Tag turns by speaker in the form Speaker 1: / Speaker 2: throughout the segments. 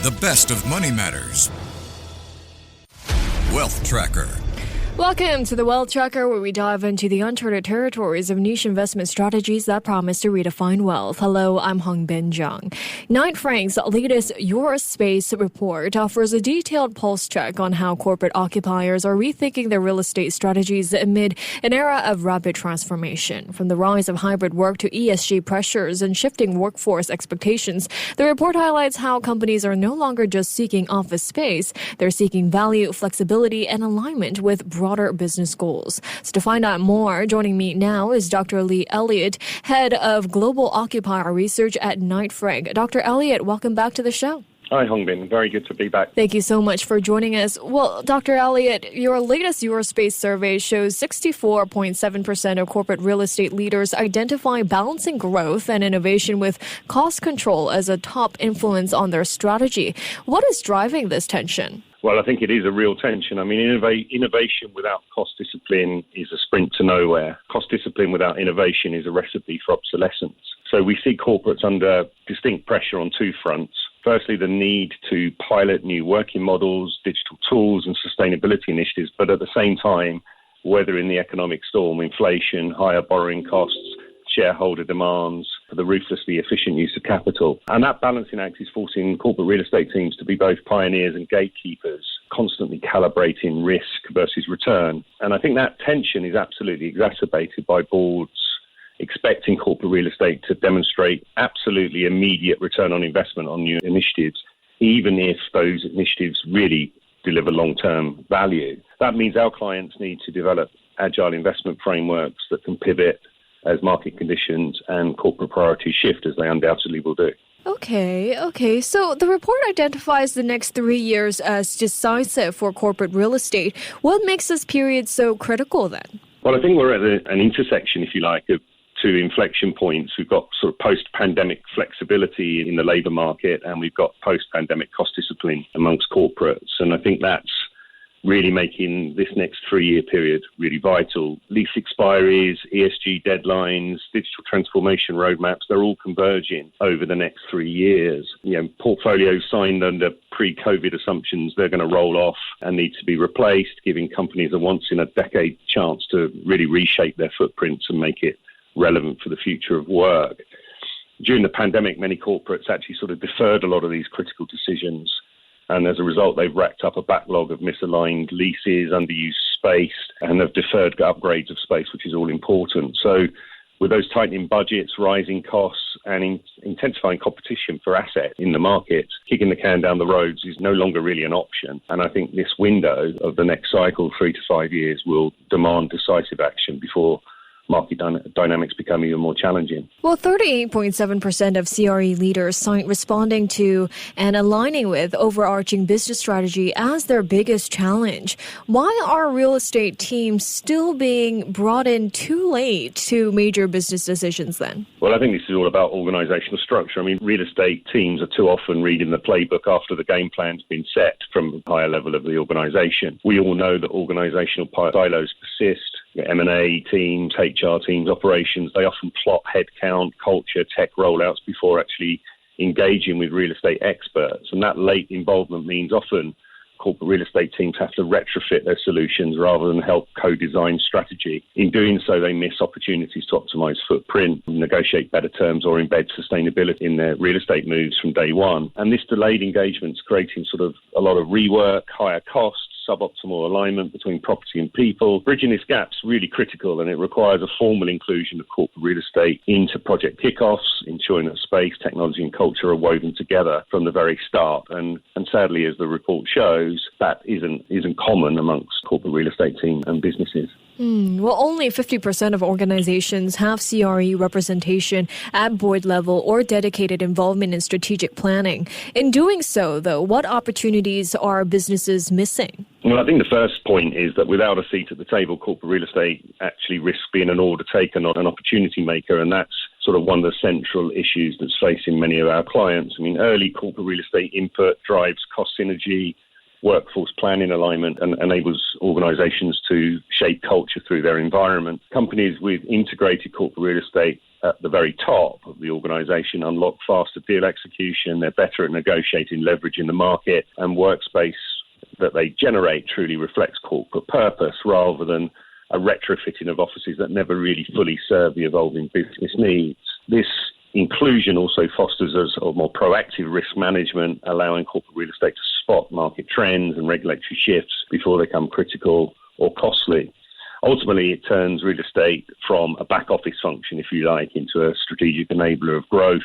Speaker 1: The best of Money Matters. Wealth Tracker.
Speaker 2: Welcome to the Wealth Tracker, where we dive into the uncharted territories of niche investment strategies that promise to redefine wealth. Hello, I'm Hongbin Jeong. Knight Frank's latest Your Space report offers a detailed pulse check on how corporate occupiers are rethinking their real estate strategies amid an era of rapid transformation. From the rise of hybrid work to ESG pressures and shifting workforce expectations, the report highlights how companies are no longer just seeking office space, they're seeking value, flexibility, and alignment with broader business goals. So to find out more, joining me now is Dr. Lee Elliott, head of Global Occupier Research at Knight Frank. Dr. Elliott, welcome back to the show.
Speaker 3: Hi, Hongbin. Very good to be back.
Speaker 2: Thank you so much for joining us. Well, Dr. Elliott, your latest Your Space survey shows 64.7% of corporate real estate leaders identify balancing growth and innovation with cost control as a top influence on their strategy. What is driving this tension?
Speaker 3: Well, I think it is a real tension. I mean, innovation without cost discipline is a sprint to nowhere. Cost discipline without innovation is a recipe for obsolescence. So we see corporates under distinct pressure on two fronts. Firstly, the need to pilot new working models, digital tools and sustainability initiatives, but at the same time, weathering the economic storm, inflation, higher borrowing costs, shareholder demands for the ruthlessly efficient use of capital. And that balancing act is forcing corporate real estate teams to be both pioneers and gatekeepers, constantly calibrating risk versus return. And I think that tension is absolutely exacerbated by boards expecting corporate real estate to demonstrate absolutely immediate return on investment on new initiatives, even if those initiatives really deliver long-term value. That means our clients need to develop agile investment frameworks that can pivot as market conditions and corporate priorities shift, as they undoubtedly will do.
Speaker 2: Okay. So the report identifies the next 3 years as decisive for corporate real estate. What makes this period so critical then?
Speaker 3: Well, I think we're at an intersection, if you like, of two inflection points. We've got sort of post-pandemic flexibility in the labour market, and we've got post-pandemic cost discipline amongst corporates. And I think that's really making this next 3-year period really vital. Lease expiries, ESG deadlines, digital transformation roadmaps, they're all converging over the next 3 years. Portfolios signed under pre-COVID assumptions, they're going to roll off and need to be replaced, giving companies a once-in-a-decade chance to really reshape their footprints and make it relevant for the future of work. During the pandemic, many corporates actually sort of deferred a lot of these critical decisions. And as a result, they've racked up a backlog of misaligned leases, underused space, and have deferred upgrades of space, which is all important. So with those tightening budgets, rising costs, and intensifying competition for assets in the market, kicking the can down the roads is no longer really an option. And I think this window of the next cycle, 3 to 5 years, will demand decisive action before market dynamics become even more challenging.
Speaker 2: Well, 38.7% of CRE leaders cite responding to and aligning with overarching business strategy as their biggest challenge. Why are real estate teams still being brought in too late to major business decisions then?
Speaker 3: Well, I think this is all about organizational structure. I mean, real estate teams are too often reading the playbook after the game plan's been set from a higher level of the organization. We all know that organizational silos persist. M&A teams, HR teams, operations, they often plot headcount, culture, tech rollouts before actually engaging with real estate experts. And that late involvement means often corporate real estate teams have to retrofit their solutions rather than help co-design strategy. In doing so, they miss opportunities to optimize footprint, negotiate better terms, or embed sustainability in their real estate moves from day one. And this delayed engagement is creating sort of a lot of rework, higher costs, suboptimal alignment between property and people. Bridging this gap's really critical, and it requires a formal inclusion of corporate real estate into project kickoffs, ensuring that space, technology and culture are woven together from the very start. And sadly, as the report shows, that isn't common amongst corporate real estate teams and businesses.
Speaker 2: Well, only 50% of organizations have CRE representation at board level or dedicated involvement in strategic planning. In doing so, though, what opportunities are businesses missing?
Speaker 3: Well, I think the first point is that without a seat at the table, corporate real estate actually risks being an order taker, not an opportunity maker, and that's sort of one of the central issues that's facing many of our clients. I mean, early corporate real estate input drives cost synergy, workforce planning alignment, and enables organizations to shape culture through their environment. Companies with integrated corporate real estate at the very top of the organisation unlock faster deal execution. They're better at negotiating leverage in the market, and workspace that they generate truly reflects corporate purpose rather than a retrofitting of offices that never really fully serve the evolving business needs. This inclusion also fosters a sort of more proactive risk management, allowing corporate real estate to spot market trends and regulatory shifts before they become critical or costly. Ultimately, it turns real estate from a back office function, if you like, into a strategic enabler of growth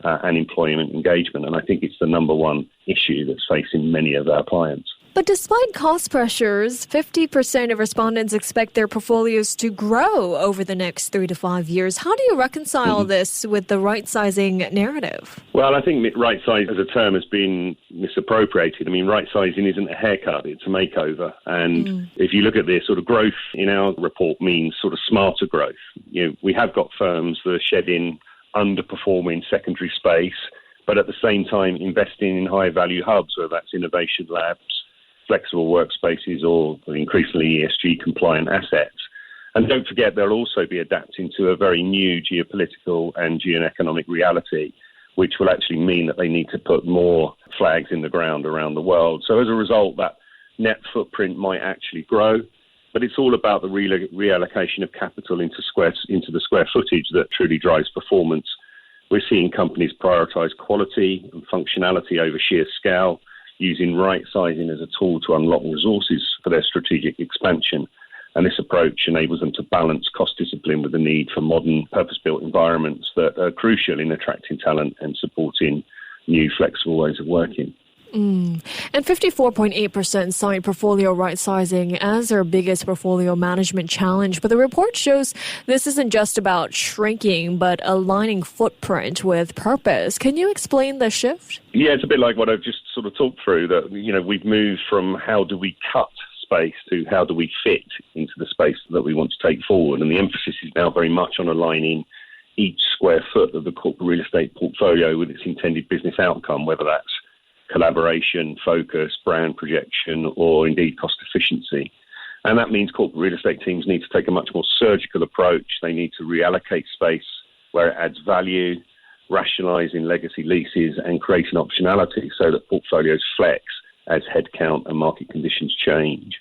Speaker 3: and employment engagement. And I think it's the number one issue that's facing many of our clients.
Speaker 2: But despite cost pressures, 50% of respondents expect their portfolios to grow over the next 3 to 5 years. How do you reconcile this with the right-sizing narrative?
Speaker 3: Well, I think right-size as a term has been misappropriated. I mean, right-sizing isn't a haircut, it's a makeover. And if you look at this, sort of growth in our report means sort of smarter growth. You know, we have got firms that are shedding underperforming secondary space, but at the same time investing in high-value hubs, whether that's innovation labs, flexible workspaces, or increasingly ESG-compliant assets. And don't forget, they'll also be adapting to a very new geopolitical and geoeconomic reality, which will actually mean that they need to put more flags in the ground around the world. So as a result, that net footprint might actually grow, but it's all about the reallocation of capital into the square footage that truly drives performance. We're seeing companies prioritise quality and functionality over sheer scale, using right sizing as a tool to unlock resources for their strategic expansion. And this approach enables them to balance cost discipline with the need for modern, purpose-built environments that are crucial in attracting talent and supporting new, flexible ways of working.
Speaker 2: And 54.8% cite portfolio right-sizing as their biggest portfolio management challenge. But the report shows this isn't just about shrinking, but aligning footprint with purpose. Can you explain the shift?
Speaker 3: Yeah, it's a bit like what I've just sort of talked through, that, you know, we've moved from how do we cut space to how do we fit into the space that we want to take forward. And the emphasis is now very much on aligning each square foot of the corporate real estate portfolio with its intended business outcome, whether that's collaboration, focus, brand projection, or indeed cost efficiency. And that means corporate real estate teams need to take a much more surgical approach. They need to reallocate space where it adds value, rationalising legacy leases and creating optionality so that portfolios flex as headcount and market conditions change.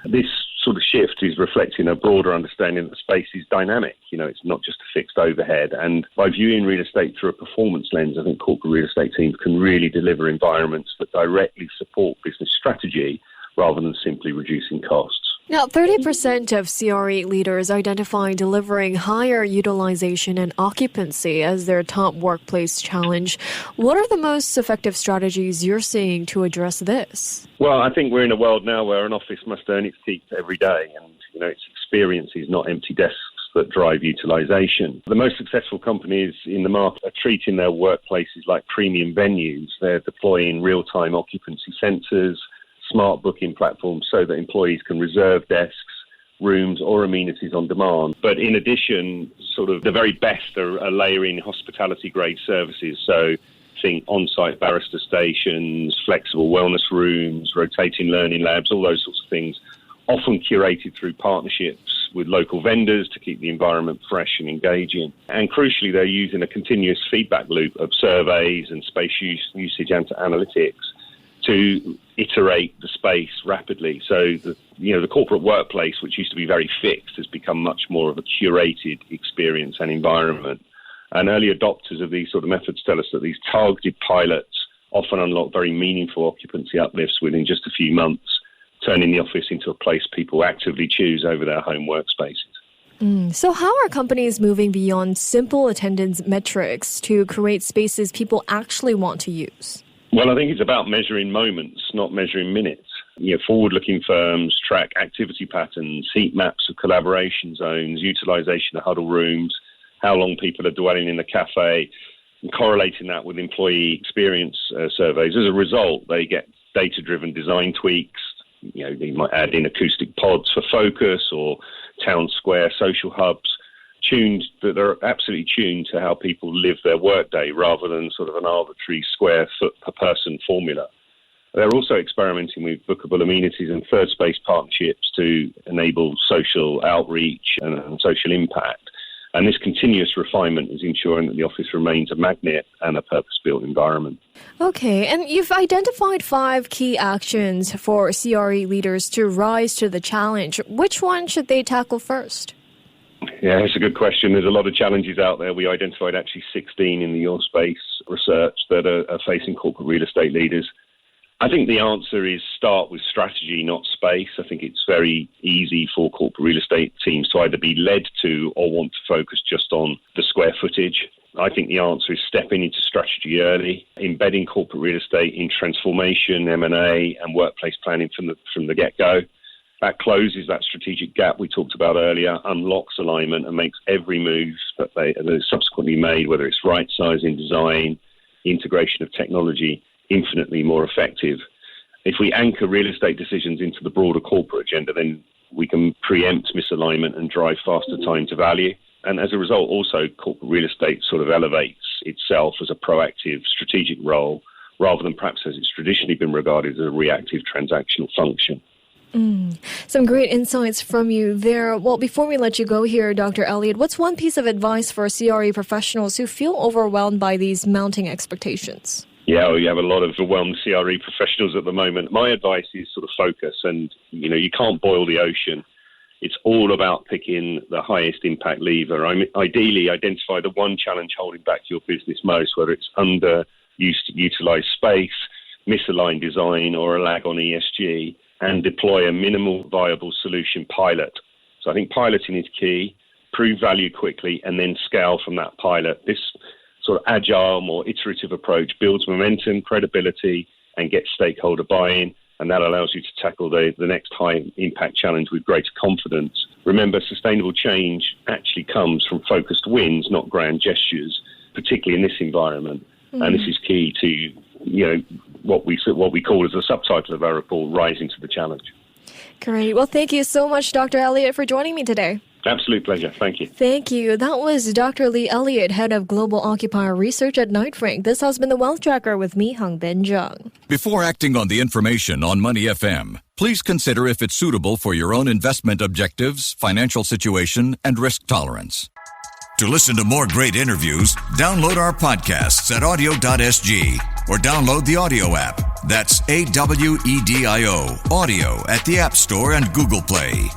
Speaker 3: This sort of shift is reflecting a broader understanding that space is dynamic. You know, it's not just a fixed overhead. And by viewing real estate through a performance lens, I think corporate real estate teams can really deliver environments that directly support business strategy rather than simply reducing costs.
Speaker 2: Now, 30% of CRE leaders identify delivering higher utilization and occupancy as their top workplace challenge. What are the most effective strategies you're seeing to address this?
Speaker 3: Well, I think we're in a world now where an office must earn its keep every day, and it's experiences, not empty desks, that drive utilization. The most successful companies in the market are treating their workplaces like premium venues. They're deploying real-time occupancy sensors, smart booking platforms so that employees can reserve desks, rooms or amenities on demand. But in addition, sort of the very best are layering hospitality-grade services. So think on-site barrister stations, flexible wellness rooms, rotating learning labs, all those sorts of things, often curated through partnerships with local vendors to keep the environment fresh and engaging. And crucially, they're using a continuous feedback loop of surveys and space usage and analytics to iterate the space rapidly. So the corporate workplace, which used to be very fixed, has become much more of a curated experience and environment. And early adopters of these sort of methods tell us that these targeted pilots often unlock very meaningful occupancy uplifts within just a few months, turning the office into a place people actively choose over their home workspaces.
Speaker 2: So how are companies moving beyond simple attendance metrics to create spaces people actually want to use?
Speaker 3: Well, I think it's about measuring moments, not measuring minutes. Forward-looking firms track activity patterns, heat maps of collaboration zones, utilisation of huddle rooms, how long people are dwelling in the cafe, and correlating that with employee experience surveys. As a result, they get data-driven design tweaks. They might add in acoustic pods for focus or town square social hubs, that are absolutely tuned to how people live their workday rather than sort of an arbitrary square foot per person formula. They're also experimenting with bookable amenities and third space partnerships to enable social outreach and social impact. And this continuous refinement is ensuring that the office remains a magnet and a purpose-built environment.
Speaker 2: Okay, and you've identified 5 key actions for CRE leaders to rise to the challenge. Which one should they tackle first?
Speaker 3: Yeah, it's a good question. There's a lot of challenges out there. We identified actually 16 in the Your Space research that are facing corporate real estate leaders. I think the answer is start with strategy, not space. I think it's very easy for corporate real estate teams to either be led to or want to focus just on the square footage. I think the answer is stepping into strategy early, embedding corporate real estate in transformation, M&A, and workplace planning from the get-go. That closes that strategic gap we talked about earlier, unlocks alignment, and makes every move that they're subsequently made, whether it's right-sizing, design, integration of technology, infinitely more effective. If we anchor real estate decisions into the broader corporate agenda, then we can preempt misalignment and drive faster time to value. And as a result, also, corporate real estate sort of elevates itself as a proactive strategic role rather than perhaps as it's traditionally been regarded as a reactive transactional function.
Speaker 2: Some great insights from you there. Well, before we let you go here, Dr. Elliott, what's one piece of advice for CRE professionals who feel overwhelmed by these mounting expectations?
Speaker 3: Yeah, we have a lot of overwhelmed CRE professionals at the moment. My advice is sort of focus, and you can't boil the ocean. It's all about picking the highest impact lever. Ideally, identify the one challenge holding back your business most, whether it's underutilized space, misaligned design, or a lag on ESG, and deploy a minimal viable solution pilot. So I think piloting is key. Prove value quickly, and then scale from that pilot. This sort of agile, more iterative approach builds momentum, credibility, and gets stakeholder buy-in, and that allows you to tackle the next high-impact challenge with greater confidence. Remember, sustainable change actually comes from focused wins, not grand gestures, particularly in this environment. And this is key to what we call as the subtitle of our report, Rising to the Challenge.
Speaker 2: Great. Well, thank you so much, Dr. Elliott, for joining me today.
Speaker 3: Absolute pleasure. Thank you.
Speaker 2: Thank you. That was Dr. Lee Elliott, Head of Global Occupier Research at Knight Frank. This has been The Wealth Tracker with me, Hongbin Jeong.
Speaker 1: Before acting on the information on Money FM, please consider if it's suitable for your own investment objectives, financial situation, and risk tolerance. To listen to more great interviews, download our podcasts at audio.sg or download the audio app. That's AWEDIO, audio at the App Store and Google Play.